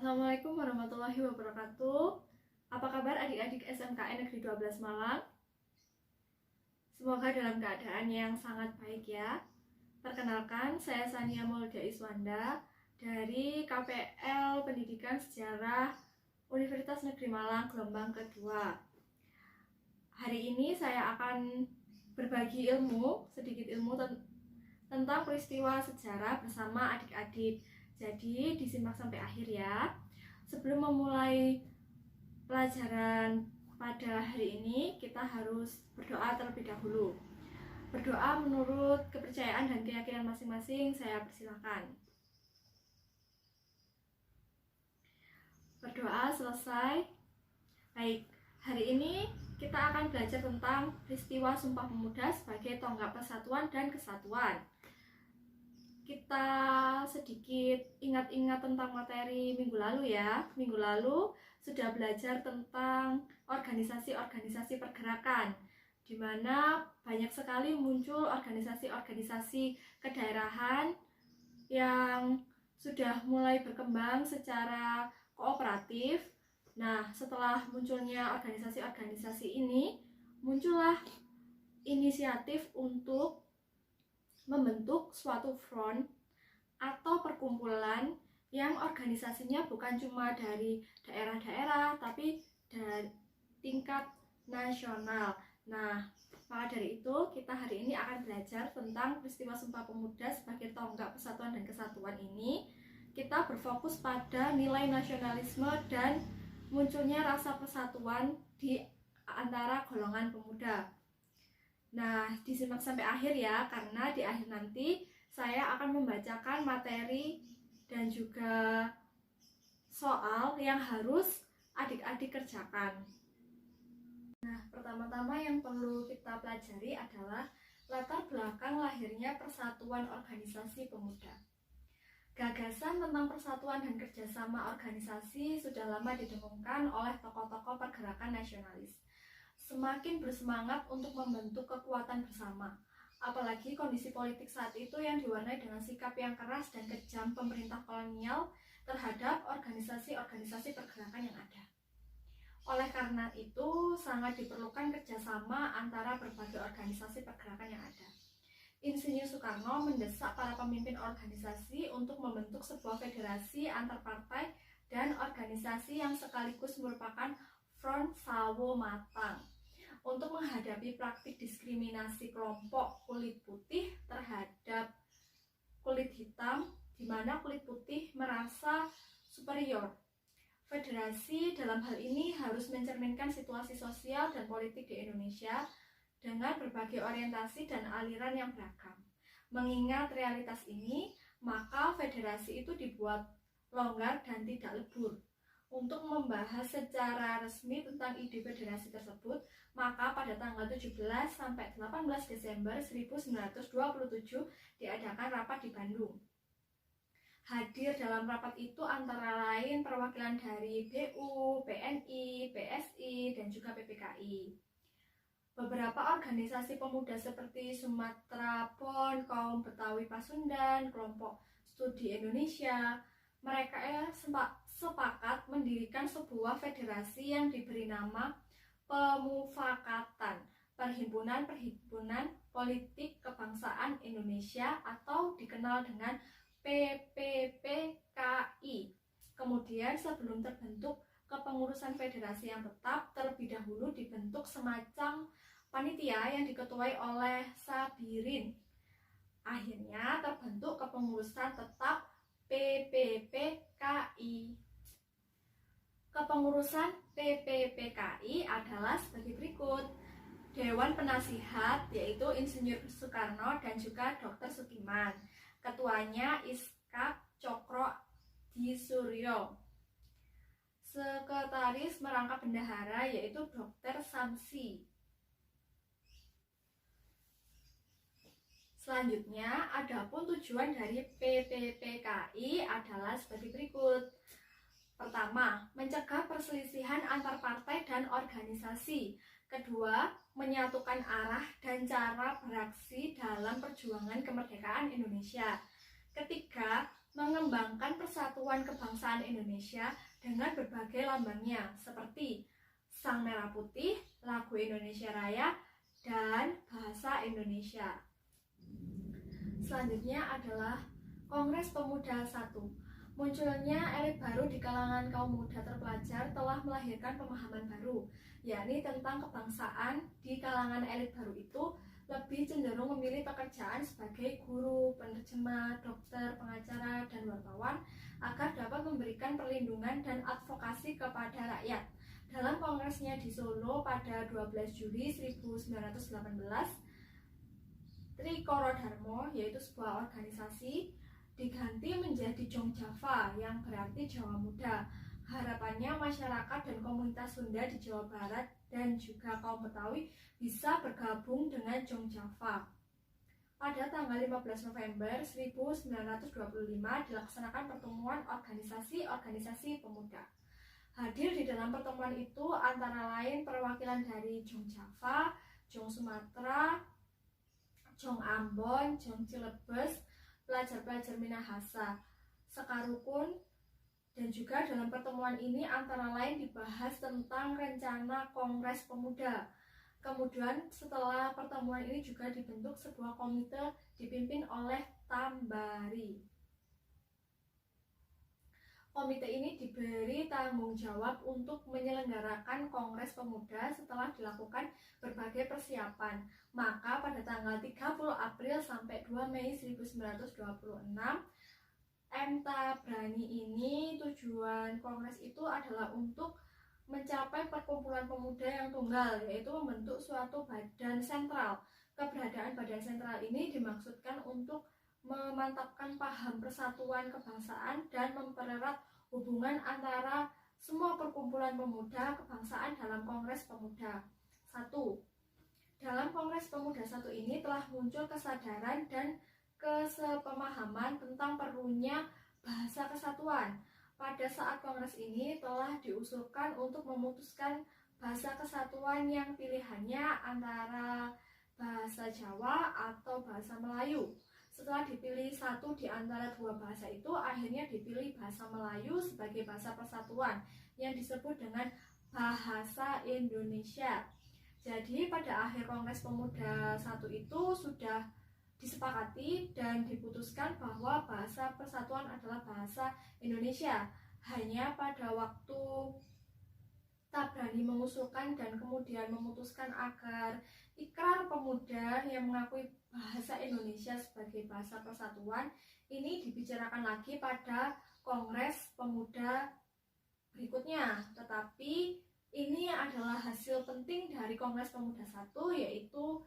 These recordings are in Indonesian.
Assalamualaikum warahmatullahi wabarakatuh. Apa kabar adik-adik SMKN Negeri 12 Malang? Semoga dalam keadaan yang sangat baik ya. Perkenalkan, saya Sania Maulida Iswanda dari KPL Pendidikan Sejarah Universitas Negeri Malang gelombang kedua. Hari ini saya akan berbagi sedikit ilmu tentang peristiwa sejarah bersama adik-adik. Jadi disimak sampai akhir ya. Sebelum memulai pelajaran pada hari ini, kita harus berdoa terlebih dahulu. Berdoa menurut kepercayaan dan keyakinan masing-masing. Saya persilakan. Berdoa selesai. Baik, hari ini kita akan belajar tentang peristiwa Sumpah Pemuda sebagai tonggak persatuan dan kesatuan. Kita sedikit ingat-ingat tentang materi minggu lalu ya. Minggu lalu sudah belajar tentang organisasi-organisasi pergerakan, di mana banyak sekali muncul organisasi-organisasi kedaerahan yang sudah mulai berkembang secara kooperatif. Nah, setelah munculnya organisasi-organisasi ini, muncullah inisiatif untuk membentuk suatu front atau perkumpulan yang organisasinya bukan cuma dari daerah-daerah tapi dari tingkat nasional. Nah, maka dari itu kita hari ini akan belajar tentang peristiwa Sumpah Pemuda sebagai tonggak persatuan dan kesatuan ini. Kita berfokus pada nilai nasionalisme dan munculnya rasa persatuan di antara golongan pemuda. Nah, disimak sampai akhir ya, karena di akhir nanti saya akan membacakan materi dan juga soal yang harus adik-adik kerjakan. Nah, pertama-tama yang perlu kita pelajari adalah latar belakang lahirnya Persatuan Organisasi Pemuda. Gagasan tentang persatuan dan kerjasama organisasi sudah lama didengungkan oleh tokoh-tokoh pergerakan nasionalis. Semakin bersemangat untuk membentuk kekuatan bersama. Apalagi kondisi politik saat itu yang diwarnai dengan sikap yang keras dan kejam pemerintah kolonial terhadap organisasi-organisasi pergerakan yang ada. Oleh karena itu, sangat diperlukan kerjasama antara berbagai organisasi pergerakan yang ada. Insinyur Soekarno mendesak para pemimpin organisasi untuk membentuk sebuah federasi antar partai dan organisasi yang sekaligus merupakan front sawo matang untuk menghadapi praktik diskriminasi kelompok kulit putih terhadap kulit hitam, di mana kulit putih merasa superior. Federasi dalam hal ini harus mencerminkan situasi sosial dan politik di Indonesia dengan berbagai orientasi dan aliran yang beragam. Mengingat realitas ini, maka federasi itu dibuat longgar dan tidak lebur. Untuk membahas secara resmi tentang ide federasi tersebut, maka pada tanggal 17 sampai 18 Desember 1927 diadakan rapat di Bandung. Hadir dalam rapat itu antara lain perwakilan dari BU, PNI, PSI, dan juga PPKI. Beberapa organisasi pemuda seperti Sumatera PON, Kaum Betawi Pasundan, Kelompok Studi Indonesia, mereka sepakat mendirikan sebuah federasi yang diberi nama Pemufakatan, Perhimpunan Politik Kebangsaan Indonesia atau dikenal dengan PPPKI. Kemudian sebelum terbentuk kepengurusan federasi yang tetap, terlebih dahulu dibentuk semacam panitia yang diketuai oleh Sabirin. Akhirnya terbentuk kepengurusan tetap PPPKI. Kepengurusan PPPKI adalah sebagai berikut. Dewan Penasihat yaitu Insinyur Soekarno dan juga Dr. Sukiman. Ketuanya Iskak Cokro Di Suryo. Sekretaris merangkap bendahara yaitu Dr. Samsi. Selanjutnya, adapun tujuan dari PPPKI adalah sebagai berikut. Pertama, mencegah perselisihan antar partai dan organisasi. Kedua, menyatukan arah dan cara beraksi dalam perjuangan kemerdekaan Indonesia. Ketiga, mengembangkan persatuan kebangsaan Indonesia dengan berbagai lambangnya seperti Sang Merah Putih, lagu Indonesia Raya, dan bahasa Indonesia. Selanjutnya adalah Kongres Pemuda 1. Munculnya elit baru di kalangan kaum muda terpelajar telah melahirkan pemahaman baru, yakni tentang kebangsaan. Di kalangan elit baru itu lebih cenderung memilih pekerjaan sebagai guru, penerjemah, dokter, pengacara, dan wartawan agar dapat memberikan perlindungan dan advokasi kepada rakyat. Dalam kongresnya di Solo pada 12 Juli 1918, Trikoro Dharma, yaitu sebuah organisasi, diganti menjadi Jong Java yang berarti Jawa Muda. Harapannya masyarakat dan komunitas Sunda di Jawa Barat dan juga kaum Betawi bisa bergabung dengan Jong Java. Pada tanggal 15 November 1925 dilaksanakan pertemuan organisasi-organisasi pemuda. Hadir di dalam pertemuan itu antara lain perwakilan dari Jong Java, Jong Sumatera, Jong Ambon, Jong Cilebes, pelajar-pelajar Minahasa, Sekarukun, dan juga dalam pertemuan ini antara lain dibahas tentang rencana Kongres Pemuda. Kemudian setelah pertemuan ini juga dibentuk sebuah komite dipimpin oleh Tambari. Komite ini diberi tanggung jawab untuk menyelenggarakan Kongres Pemuda setelah dilakukan berbagai persiapan. Maka pada tanggal 30 April sampai 2 Mei 1926, M. Tabrani ini tujuan Kongres itu adalah untuk mencapai perkumpulan pemuda yang tunggal, yaitu membentuk suatu badan sentral. Keberadaan badan sentral ini dimaksudkan untuk memantapkan paham persatuan kebangsaan dan mempererat hubungan antara semua perkumpulan pemuda kebangsaan dalam Kongres Pemuda 1. Dalam Kongres Pemuda 1 ini telah muncul kesadaran dan kesepemahaman tentang perlunya bahasa kesatuan. Pada saat Kongres ini telah diusulkan untuk memutuskan bahasa kesatuan yang pilihannya antara bahasa Jawa atau bahasa Melayu. Setelah dipilih satu di antara dua bahasa itu, akhirnya dipilih bahasa Melayu sebagai bahasa persatuan yang disebut dengan bahasa Indonesia. Jadi pada akhir Kongres Pemuda 1 itu sudah disepakati dan diputuskan bahwa bahasa persatuan adalah bahasa Indonesia. Hanya pada waktu Tabrani mengusulkan dan kemudian memutuskan agar Ikrar Pemuda yang mengakui bahasa Indonesia sebagai bahasa persatuan ini dibicarakan lagi pada Kongres Pemuda berikutnya. Tetapi ini adalah hasil penting dari Kongres Pemuda 1, yaitu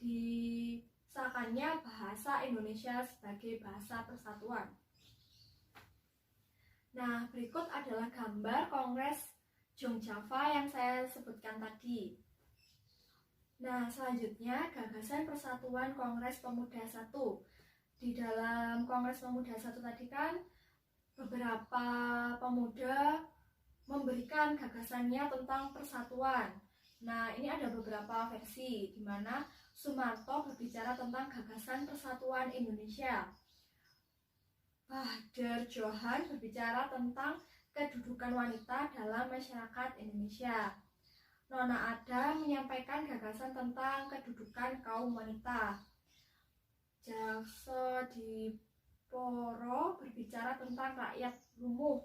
disahkannya bahasa Indonesia sebagai bahasa persatuan. Nah, berikut adalah gambar Kongres Jong Java yang saya sebutkan tadi. Nah, selanjutnya gagasan Persatuan Kongres Pemuda 1. Di dalam Kongres Pemuda 1 tadi kan beberapa pemuda memberikan gagasannya tentang persatuan. Nah, ini ada beberapa versi di mana Sumarto berbicara tentang gagasan persatuan Indonesia. Bahdar Johan berbicara tentang kedudukan wanita dalam masyarakat Indonesia. Nona Ada menyampaikan gagasan tentang kedudukan kaum wanita. Jakso Diporo berbicara tentang rakyat lumuh.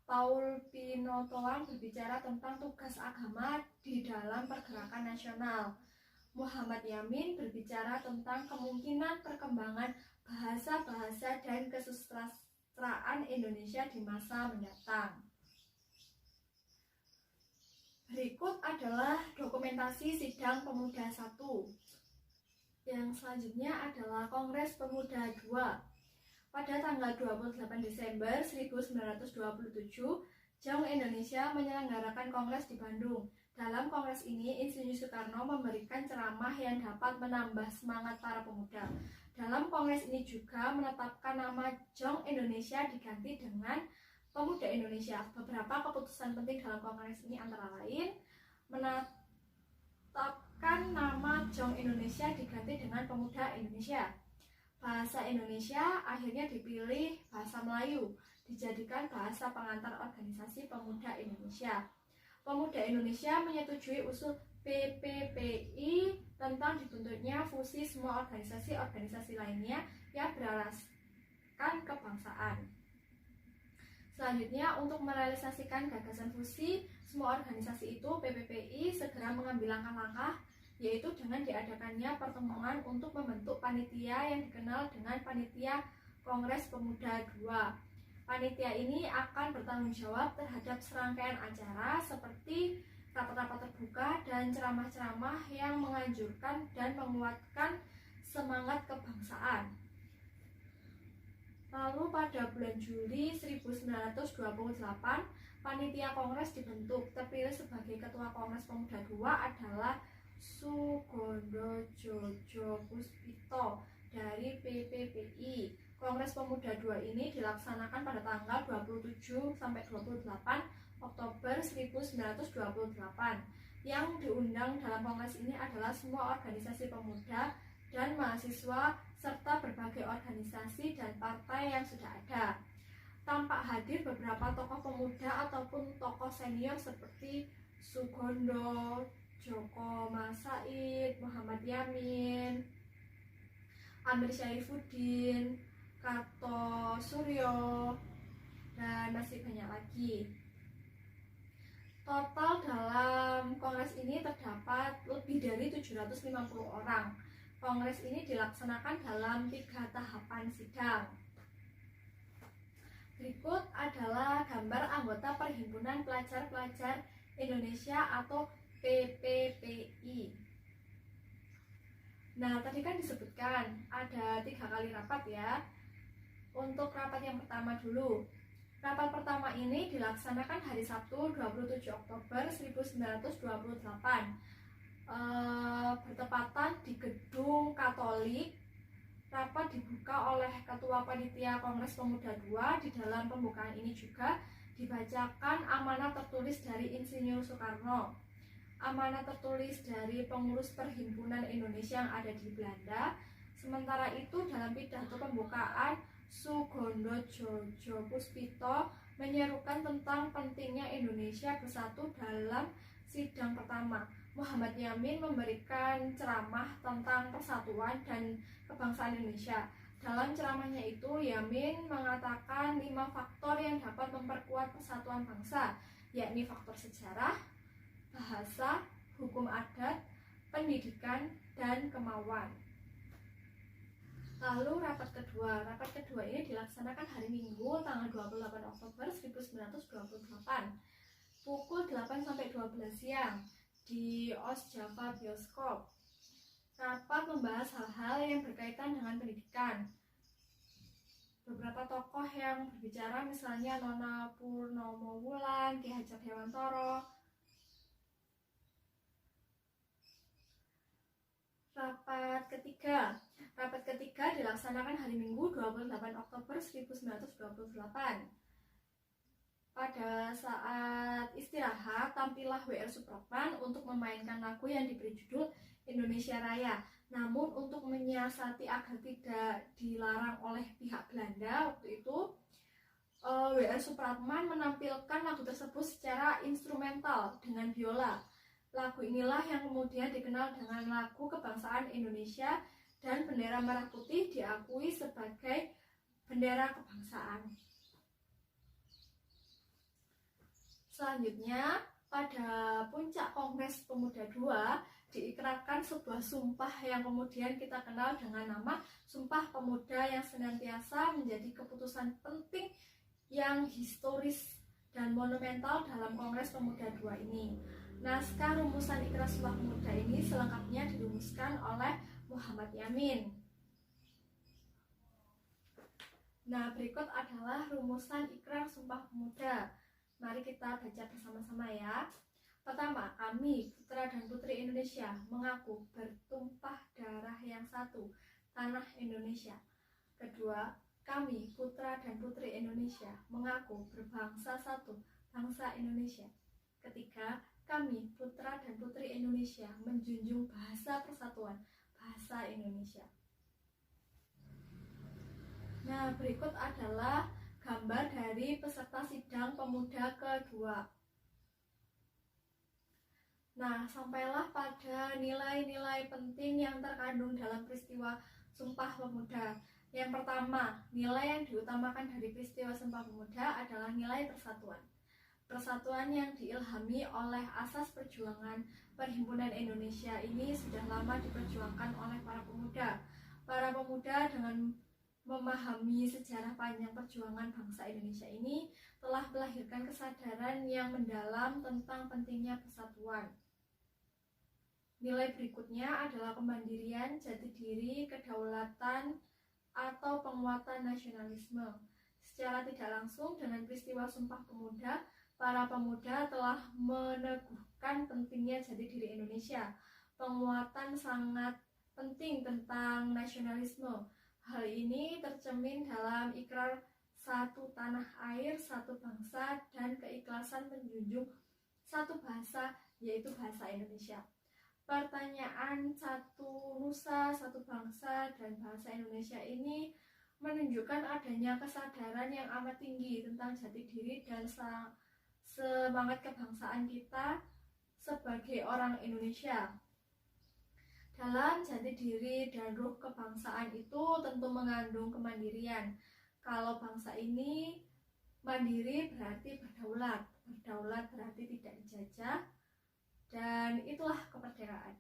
Paul Pinotoan berbicara tentang tugas agama di dalam pergerakan nasional. Muhammad Yamin berbicara tentang kemungkinan perkembangan bahasa-bahasa dan kesusastraan Indonesia di masa mendatang. Berikut adalah dokumentasi sidang Pemuda 1. Yang selanjutnya adalah Kongres Pemuda 2. Pada tanggal 28 Desember 1927, Jong Indonesia menyelenggarakan kongres di Bandung. Dalam kongres ini, Insinyur Soekarno memberikan ceramah yang dapat menambah semangat para pemuda. Dalam kongres ini juga menetapkan nama Jong Indonesia diganti dengan Pemuda Indonesia. Beberapa keputusan penting dalam kongres ini antara lain menetapkan nama Jong Indonesia diganti dengan Pemuda Indonesia. bahasa Indonesia akhirnya dipilih bahasa Melayu, dijadikan bahasa pengantar organisasi pemuda Indonesia. Pemuda Indonesia menyetujui usul PPPI tentang dibentuknya fusi semua organisasi-organisasi lainnya yang beralaskan kebangsaan. Selanjutnya, untuk merealisasikan gagasan fusi semua organisasi itu, PPPI segera mengambil langkah-langkah, yaitu dengan diadakannya pertemuan untuk membentuk panitia yang dikenal dengan Panitia Kongres Pemuda II. Panitia ini akan bertanggung jawab terhadap serangkaian acara seperti rapat-rapat terbuka dan ceramah-ceramah yang menganjurkan dan menguatkan semangat kebangsaan. Lalu pada bulan Juli 1928, Panitia Kongres dibentuk. Terpilih sebagai Ketua Kongres Pemuda II adalah Sugondo Jojo Puspito dari PPPI. Kongres Pemuda II ini dilaksanakan pada tanggal 27 sampai 28 Oktober 1928. Yang diundang dalam kongres ini adalah semua organisasi pemuda dan mahasiswa serta berbagai organisasi dan partai yang sudah ada. Tampak hadir beberapa tokoh pemuda ataupun tokoh senior seperti Sugondo, Joko Masaid, Muhammad Yamin, Amir Syaifuddin, Karto Suryo, dan masih banyak lagi. Total dalam kongres ini terdapat lebih dari 750 orang. Kongres ini dilaksanakan dalam 3 tahapan sidang. Berikut adalah gambar anggota Perhimpunan Pelajar-Pelajar Indonesia atau PPPI. Nah, tadi kan disebutkan ada 3 kali rapat ya. Untuk rapat yang pertama dulu. Rapat pertama ini dilaksanakan hari Sabtu 27 Oktober 1928. Bertepatan di Gedung Katolik. Rapat dibuka oleh Ketua Panitia Kongres Pemuda II. Di dalam pembukaan ini juga dibacakan amanat tertulis dari Insinyur Soekarno, amanat tertulis dari pengurus Perhimpunan Indonesia yang ada di Belanda. Sementara itu dalam pidato pembukaan, Sugondo Jojo Puspito menyerukan tentang pentingnya Indonesia bersatu dalam sidang pertama. Muhammad Yamin memberikan ceramah tentang persatuan dan kebangsaan Indonesia. Dalam ceramahnya itu, Yamin mengatakan 5 faktor yang dapat memperkuat persatuan bangsa, yakni faktor sejarah, bahasa, hukum adat, pendidikan, dan kemauan. Lalu rapat kedua ini dilaksanakan hari Minggu tanggal 28 Oktober 1928 pukul 8 sampai 12 siang di Osjava Bioskop. Rapat membahas hal-hal yang berkaitan dengan pendidikan. Beberapa tokoh yang berbicara misalnya Nona Purnomo Wulan, Ki Hajar Dewantoro. Rapat ketiga dilaksanakan hari Minggu 28 Oktober 1928. Pada saat istirahat, tampillah W.R. Supratman untuk memainkan lagu yang diberi judul Indonesia Raya. Namun untuk menyiasati agar tidak dilarang oleh pihak Belanda waktu itu, W.R. Supratman menampilkan lagu tersebut secara instrumental dengan biola. Lagu inilah yang kemudian dikenal dengan lagu kebangsaan Indonesia, dan bendera merah putih diakui sebagai bendera kebangsaan. Selanjutnya, pada puncak Kongres Pemuda II diikrarkan sebuah sumpah yang kemudian kita kenal dengan nama Sumpah Pemuda yang senantiasa menjadi keputusan penting yang historis dan monumental dalam Kongres Pemuda II ini. Naskah rumusan Ikrar Sumpah Pemuda ini selengkapnya dirumuskan oleh Muhammad Yamin. Nah, berikut adalah rumusan Ikrar Sumpah Pemuda. Mari kita baca bersama-sama ya. Pertama, kami, putra dan putri Indonesia, mengaku bertumpah darah yang satu, tanah Indonesia. Kedua, kami, putra dan putri Indonesia, mengaku berbangsa satu, bangsa Indonesia. Ketiga, kami, putra dan putri Indonesia, menjunjung bahasa persatuan, bahasa Indonesia. Nah, berikut adalah gambar dari peserta sidang pemuda kedua. Nah, sampailah pada nilai-nilai penting yang terkandung dalam peristiwa Sumpah Pemuda. Yang pertama, nilai yang diutamakan dari peristiwa Sumpah Pemuda adalah nilai persatuan. Persatuan yang diilhami oleh asas perjuangan Perhimpunan Indonesia ini sudah lama diperjuangkan oleh para pemuda. Para pemuda dengan memahami sejarah panjang perjuangan bangsa Indonesia ini telah melahirkan kesadaran yang mendalam tentang pentingnya persatuan. Nilai berikutnya adalah kemandirian, jati diri, kedaulatan, atau penguatan nasionalisme. Secara tidak langsung dengan peristiwa Sumpah Pemuda, para pemuda telah meneguhkan pentingnya jati diri Indonesia. Penguatan sangat penting tentang nasionalisme. Hal ini tercermin dalam ikrar satu tanah air, satu bangsa, dan keikhlasan menjunjung satu bahasa, yaitu bahasa Indonesia. Pertanyaan satu nusa, satu bangsa, dan bahasa Indonesia ini menunjukkan adanya kesadaran yang amat tinggi tentang jati diri dan semangat kebangsaan kita sebagai orang Indonesia. Dalam jati diri dan ruh kebangsaan itu tentu mengandung kemandirian. Kalau bangsa ini mandiri berarti berdaulat, berdaulat berarti tidak dijajah, dan itulah kemerdekaan.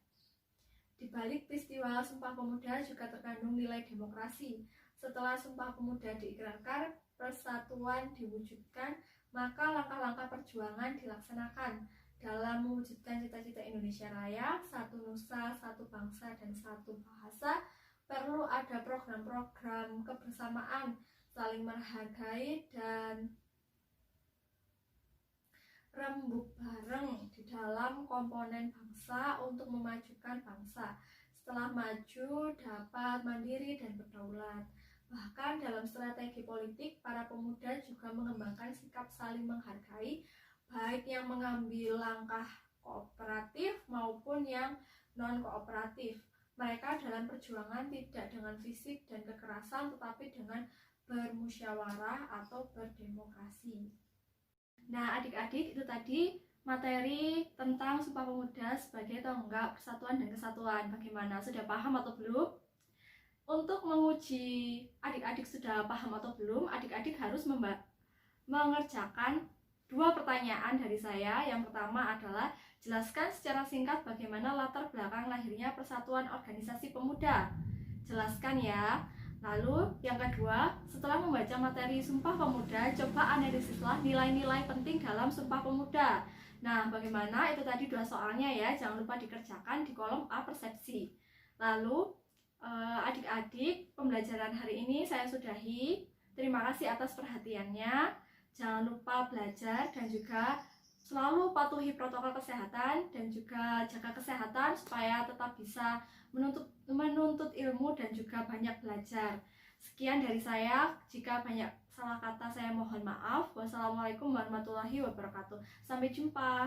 Di balik peristiwa Sumpah Pemuda juga terkandung nilai demokrasi. Setelah Sumpah Pemuda diikrarkan, persatuan diwujudkan, maka langkah-langkah perjuangan dilaksanakan dalam mewujudkan cita-cita Indonesia Raya, satu nusa, satu bangsa, dan satu bahasa. Perlu ada program-program kebersamaan, saling menghargai, dan rembuk bareng di dalam komponen bangsa untuk memajukan bangsa. Setelah maju, dapat mandiri dan berdaulat. Bahkan dalam strategi politik, para pemuda juga mengembangkan sikap saling menghargai, baik yang mengambil langkah kooperatif maupun yang non-kooperatif. Mereka dalam perjuangan tidak dengan fisik dan kekerasan, tetapi dengan bermusyawarah atau berdemokrasi. Nah, adik-adik, itu tadi materi tentang Sumpah Pemuda sebagai tonggak persatuan dan kesatuan. Bagaimana? Sudah paham atau belum? Untuk menguji adik-adik sudah paham atau belum, adik-adik harus mengerjakan 2 pertanyaan dari saya. Yang pertama adalah jelaskan secara singkat bagaimana latar belakang lahirnya Persatuan Organisasi Pemuda. Jelaskan ya. Lalu yang kedua, setelah membaca materi Sumpah Pemuda, coba analisislah nilai-nilai penting dalam Sumpah Pemuda. Nah, bagaimana? Itu tadi 2 soalnya ya, jangan lupa dikerjakan di kolom A persepsi. Lalu adik-adik, pembelajaran hari ini saya sudahi. Terima kasih atas perhatiannya. Jangan lupa belajar dan juga selalu patuhi protokol kesehatan dan juga jaga kesehatan supaya tetap bisa menuntut ilmu dan juga banyak belajar. Sekian dari saya. Jika banyak salah kata saya mohon maaf. Wassalamualaikum warahmatullahi wabarakatuh. Sampai jumpa.